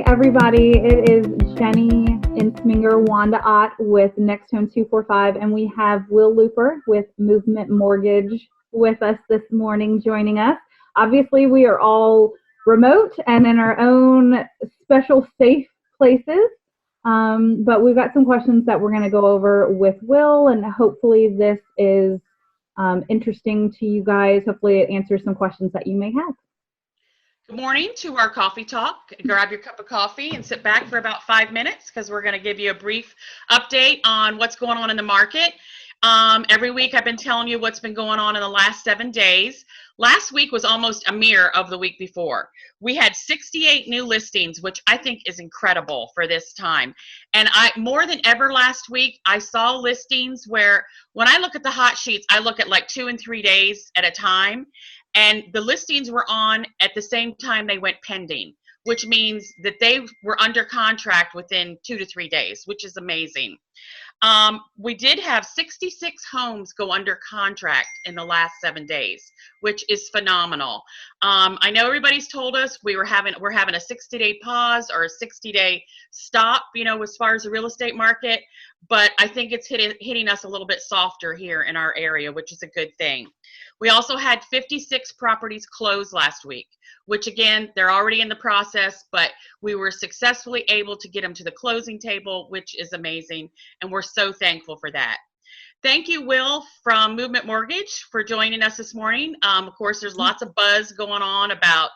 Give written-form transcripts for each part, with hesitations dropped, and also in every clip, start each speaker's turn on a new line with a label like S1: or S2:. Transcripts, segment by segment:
S1: everybody. It is Jenny Insminger, Wanda Ott with Next Home 245, and we have Will Looper with Movement Mortgage with us this morning joining us. Obviously, we are all remote and in our own special safe places, but we've got some questions that we're going to go over with Will, and hopefully this is interesting to you guys. Hopefully it answers some questions that you may have.
S2: Good morning to our coffee talk. Grab your cup of coffee and sit back for about 5 minutes because we're going to give you a brief update on what's going on in the market. Every week I've been telling you what's been going on in the last 7 days. Last week was almost a mirror of the week before. We had 68 new listings, which I think is incredible for this time. And more than ever last week, I saw listings where when I look at the hot sheets, I look at like 2 and 3 days at a time. And the listings were on at the same time they went pending, which means that they were under contract within 2 to 3 days, which is amazing. We did have 66 homes go under contract in the last 7 days, which is phenomenal. I know everybody's told us we're having a 60-day pause or a 60-day stop, as far as the real estate market, but I think it's hitting us a little bit softer here in our area, which is a good thing. We also had 56 properties close last week, which again, they're already in the process, but we were successfully able to get them to the closing table, which is amazing. And we're so thankful for that. Thank you, Will, from Movement Mortgage for joining us this morning. Of course, there's lots of buzz going on about,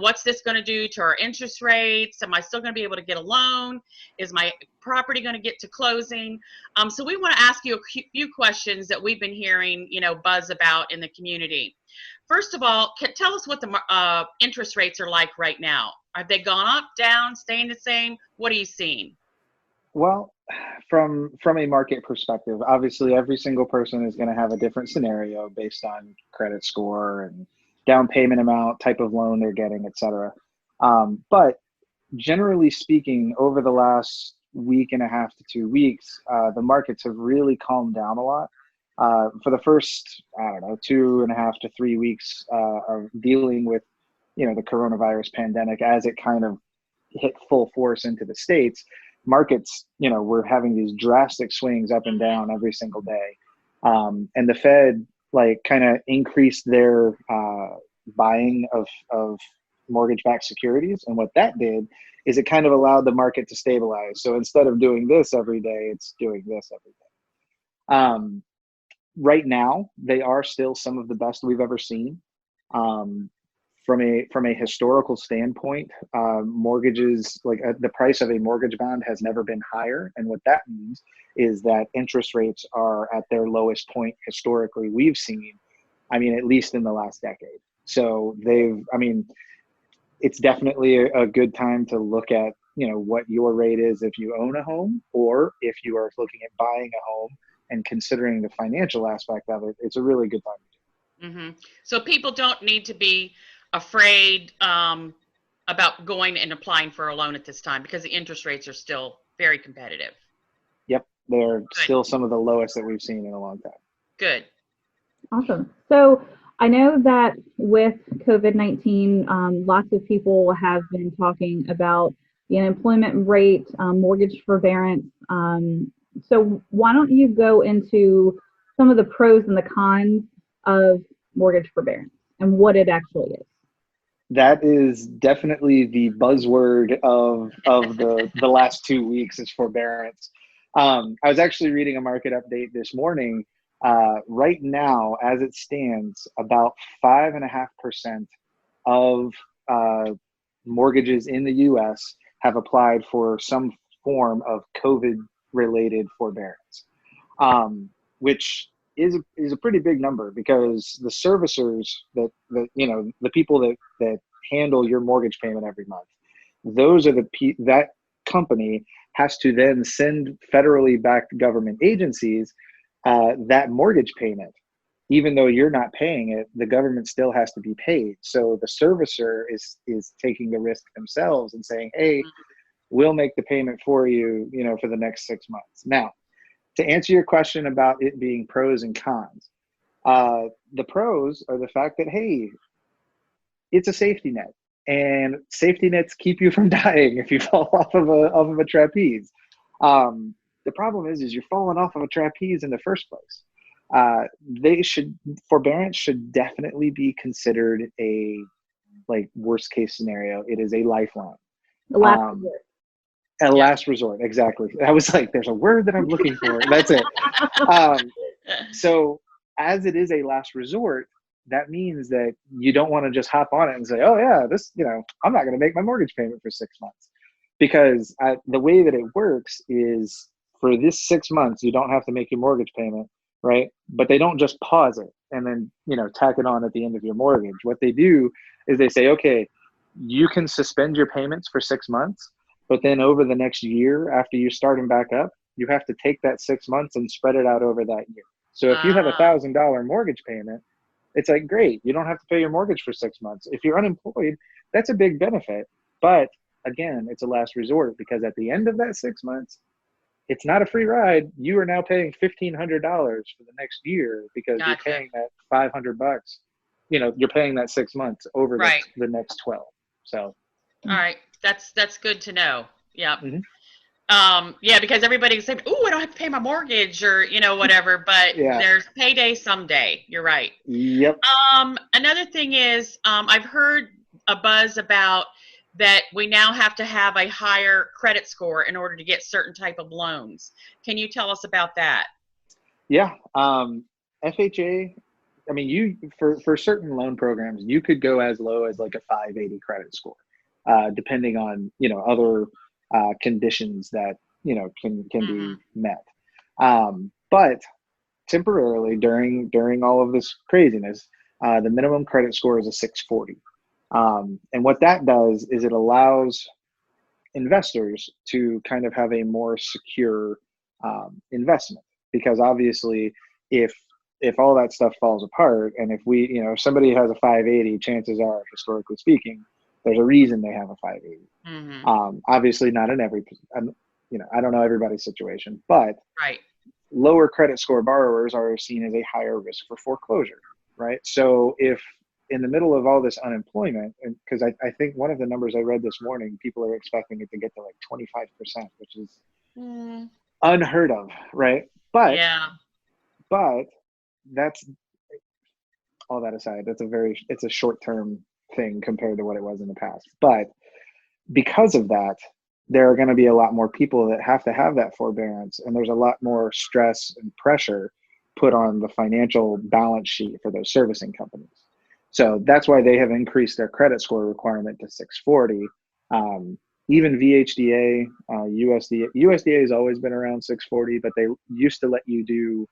S2: what's this going to do to our interest rates? Am I still going to be able to get a loan? Is my property going to get to closing? So we want to ask you a few questions that we've been hearing, buzz about in the community. First of all, tell us what the interest rates are like right now. Have they gone up, down, staying the same? What are you seeing?
S3: Well, from a market perspective, obviously every single person is going to have a different scenario based on credit score and down payment amount, type of loan they're getting, et cetera. But generally speaking, over the last week and a half to 2 weeks, the markets have really calmed down a lot. For the first, 2.5 to 3 weeks of dealing with, the coronavirus pandemic as it kind of hit full force into the States, markets, we're having these drastic swings up and down every single day. And the Fed kind of increased their buying of mortgage-backed securities. And what that did is it kind of allowed the market to stabilize. So instead of doing this every day, it's doing this every day. Right now, they are still some of the best we've ever seen. From a historical standpoint, mortgages, the price of a mortgage bond has never been higher. And what that means is that interest rates are at their lowest point historically we've seen, at least in the last decade. So it's definitely a good time to look at, what your rate is if you own a home, or if you are looking at buying a home and considering the financial aspect of it, it's a really good time to do it.
S2: Mm-hmm. So people don't need to be afraid about going and applying for a loan at this time because the interest rates are still very competitive.
S3: Yep, they're still some of the lowest that we've seen in a long time.
S2: Good.
S1: Awesome. So I know that with COVID-19, lots of people have been talking about the unemployment rate, mortgage forbearance. So why don't you go into some of the pros and the cons of mortgage forbearance and what it actually is?
S3: That is definitely the buzzword of the last 2 weeks is forbearance. I was actually reading a market update this morning. Right now, as it stands, about 5.5% of mortgages in the U.S. have applied for some form of COVID-related forbearance, which is a pretty big number, because the servicers the people that handle your mortgage payment every month, those are that company has to then send federally backed government agencies that mortgage payment. Even though you're not paying it, the government still has to be paid. So the servicer is taking the risk themselves and saying, hey, we'll make the payment for you, for the next 6 months. Now, to answer your question about it being pros and cons, the pros are the fact that, hey, it's a safety net. and safety nets keep you from dying if you fall off of a trapeze. The problem is you're falling off of a trapeze in the first place. Forbearance should definitely be considered a like worst case scenario. It is a lifeline.
S1: The last resort.
S3: A last resort, exactly. I was like, there's a word that I'm looking for. That's it. So as it is a last resort, that means that you don't want to just hop on it and say, oh yeah, this, I'm not going to make my mortgage payment for 6 months. Because the way that it works is for this 6 months, you don't have to make your mortgage payment, right? But they don't just pause it and then, tack it on at the end of your mortgage. What they do is they say, okay, you can suspend your payments for 6 months, but then over the next year, after you start them back up, you have to take that 6 months and spread it out over that year. So if you have $1,000 mortgage payment, it's like, great, you don't have to pay your mortgage for 6 months. If you're unemployed, that's a big benefit. But again, it's a last resort, because at the end of that 6 months, it's not a free ride. You are now paying $1,500 for the next year, because you're paying that $500. You're paying that 6 months over the next 12. So,
S2: all right, that's good to know. Yeah.
S3: Mm-hmm.
S2: Yeah, because everybody's saying, "Oh, I don't have to pay my mortgage," or whatever. But there's payday someday. You're right.
S3: Yep.
S2: Another thing is, I've heard a buzz about that we now have to have a higher credit score in order to get certain type of loans. Can you tell us about that?
S3: Yeah. FHA. I mean, you for certain loan programs, you could go as low as like a 580 credit score, depending on other conditions that can be met. But temporarily during all of this craziness, the minimum credit score is a 640. And what that does is it allows investors to kind of have a more secure investment, because obviously if all that stuff falls apart, and if if somebody has a 580, chances are, historically speaking, there's a reason they have a 580. Obviously not in every, I don't know everybody's situation, but lower credit score borrowers are seen as a higher risk for foreclosure, right? So if in the middle of all this unemployment, and because I think one of the numbers I read this morning, people are expecting it to get to like 25%, which is unheard of, right? But that's, all that aside, it's a short-term thing compared to what it was in the past. But because of that, there are going to be a lot more people that have to have that forbearance, and there's a lot more stress and pressure put on the financial balance sheet for those servicing companies. So that's why they have increased their credit score requirement to 640. Even VHDA, USDA has always been around 640, but they used to let you do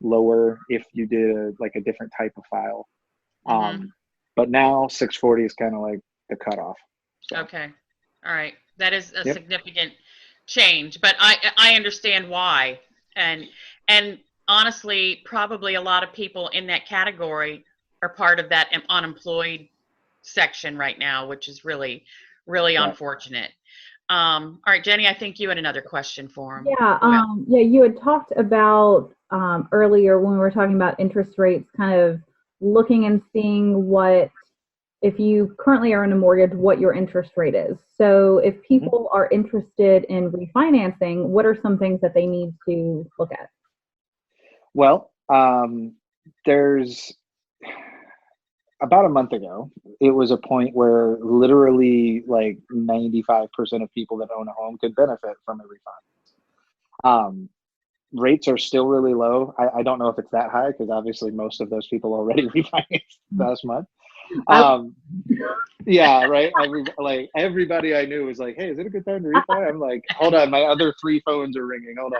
S3: lower if you did a different type of file. But now 640 is kind of like the cutoff. So.
S2: Okay. All right. That is a significant change, but I understand why. And honestly, probably a lot of people in that category are part of that unemployed section right now, which is really, really unfortunate. All right, Jenny, I think you had another question for him.
S1: Yeah, you had talked about earlier when we were talking about interest rates, kind of looking and seeing what, if you currently are in a mortgage, what your interest rate is. So if people are interested in refinancing, what are some things that they need to look at?
S3: Well, there's about a month ago, it was a point where literally like 95% of people that own a home could benefit from a refinance. Rates are still really low. I don't know if it's that high, because obviously most of those people already refinanced last month. Yeah, right. Everybody I knew was like, "Hey, is it a good time to refi?" I'm like, "Hold on, my other 3 phones are ringing. Hold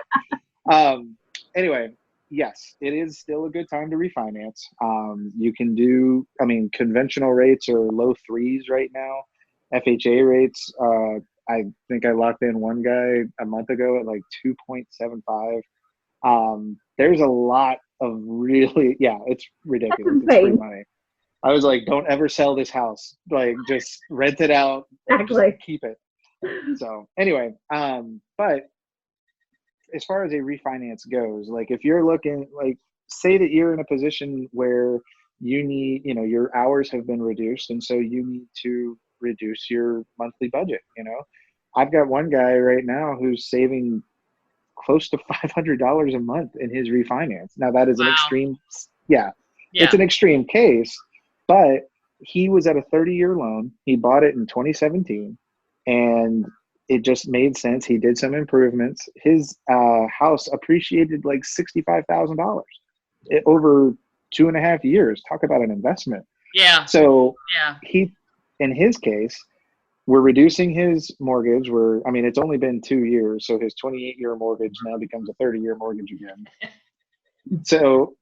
S3: on." Anyway, yes, it is still a good time to refinance. You can do, conventional rates are low 3s right now. FHA rates, I think I locked in one guy a month ago at like 2.75. There's a lot of really, it's ridiculous. It's free money. I was like, don't ever sell this house. Like, just rent it out. Just keep it. So anyway, but as far as a refinance goes, like if you're looking, like say that you're in a position where you need, your hours have been reduced, and so you need to reduce your monthly budget. I've got one guy right now who's saving close to $500 a month in his refinance. Now that is an extreme, it's an extreme case, but he was at a 30-year loan. He bought it in 2017 and it just made sense. He did some improvements. His house appreciated like $65,000 over 2.5 years. Talk about an investment.
S2: Yeah.
S3: So in his case, we're reducing his mortgage. It's only been 2 years. So his 28-year mortgage now becomes a 30-year mortgage again. So,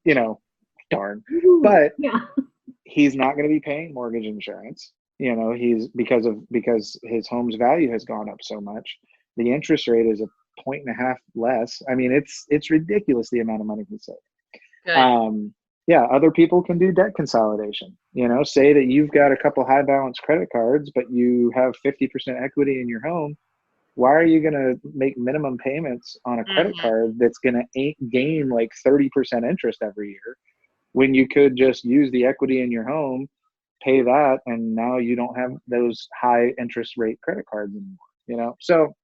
S3: darn. But he's not going to be paying mortgage insurance. Because his home's value has gone up so much. The interest rate is 1.5 points less. It's ridiculous the amount of money he saved. Other people can do debt consolidation. Say that you've got a couple high balance credit cards, but you have 50% equity in your home. Why are you going to make minimum payments on a credit card that's going to gain like 30% interest every year when you could just use the equity in your home, pay that, and now you don't have those high interest rate credit cards anymore? So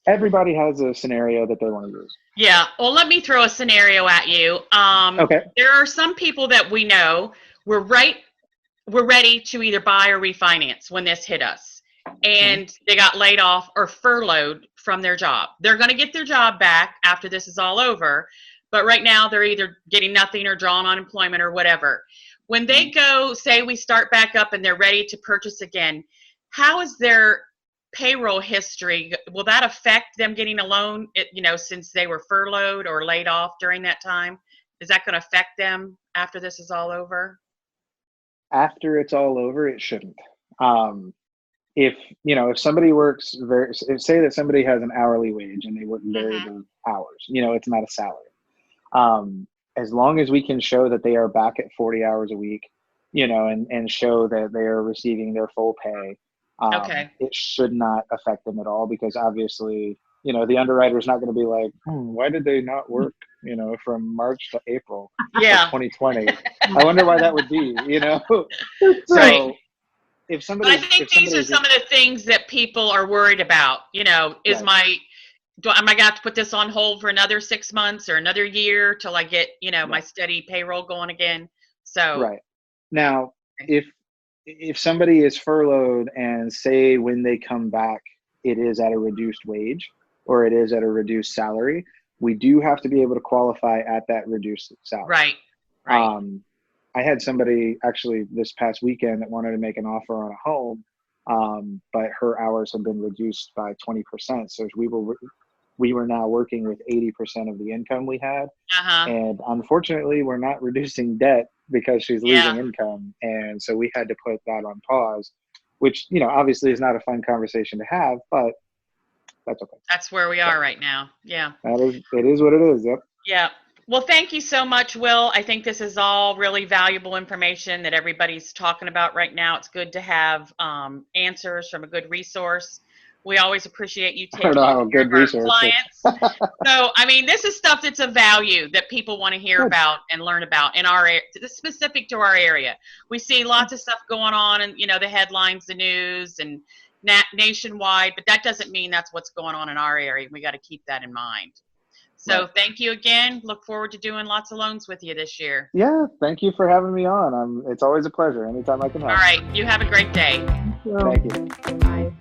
S3: everybody has a scenario that they want to use.
S2: Yeah. Well, let me throw a scenario at you.
S3: Okay.
S2: There are some people that we know we're ready to either buy or refinance when this hit us, and they got laid off or furloughed from their job. They're going to get their job back after this is all over, but right now they're either getting nothing or drawing unemployment or whatever. When they go, say we start back up and they're ready to purchase again, how is their payroll history? Will that affect them getting a loan, since they were furloughed or laid off during that time? Is that going to affect them after this is all over?
S3: After it's all over, it shouldn't. If somebody works say that somebody has an hourly wage and they work variable hours, it's not a salary. As long as we can show that they are back at 40 hours a week, and show that they are receiving their full pay, it should not affect them at all, because obviously, the underwriter is not going to be like, why did they not work, from March to April of 2020? I wonder why that would be, So if somebody,
S2: but I think these are some of the things that people are worried about. Am I going to have to put this on hold for another 6 months or another year till I get, my steady payroll going again? So
S3: right now, if somebody is furloughed and say when they come back, it is at a reduced wage or it is at a reduced salary, we do have to be able to qualify at that reduced salary.
S2: Right.
S3: I had somebody actually this past weekend that wanted to make an offer on a home, but her hours have been reduced by 20%. So we were now working with 80% of the income we had. And unfortunately, we're not reducing debt because she's losing income. And so we had to put that on pause, which, obviously is not a fun conversation to have, but that's okay.
S2: That's where we are right now. Yeah.
S3: It is what it is. Yep.
S2: Yeah. Well, thank you so much, Will. I think this is all really valuable information that everybody's talking about right now. It's good to have answers from a good resource. We always appreciate you taking care of our clients. So, this is stuff that's of value that people want to hear about and learn about in our area, specific to our area. We see lots of stuff going on and, the headlines, the news, and nationwide, but that doesn't mean that's what's going on in our area. We got to keep that in mind. So thank you again. Look forward to doing lots of loans with you this year.
S3: Yeah, thank you for having me on. It's always a pleasure anytime I can help.
S2: All right. You have a great day.
S3: Thank you.
S1: Bye.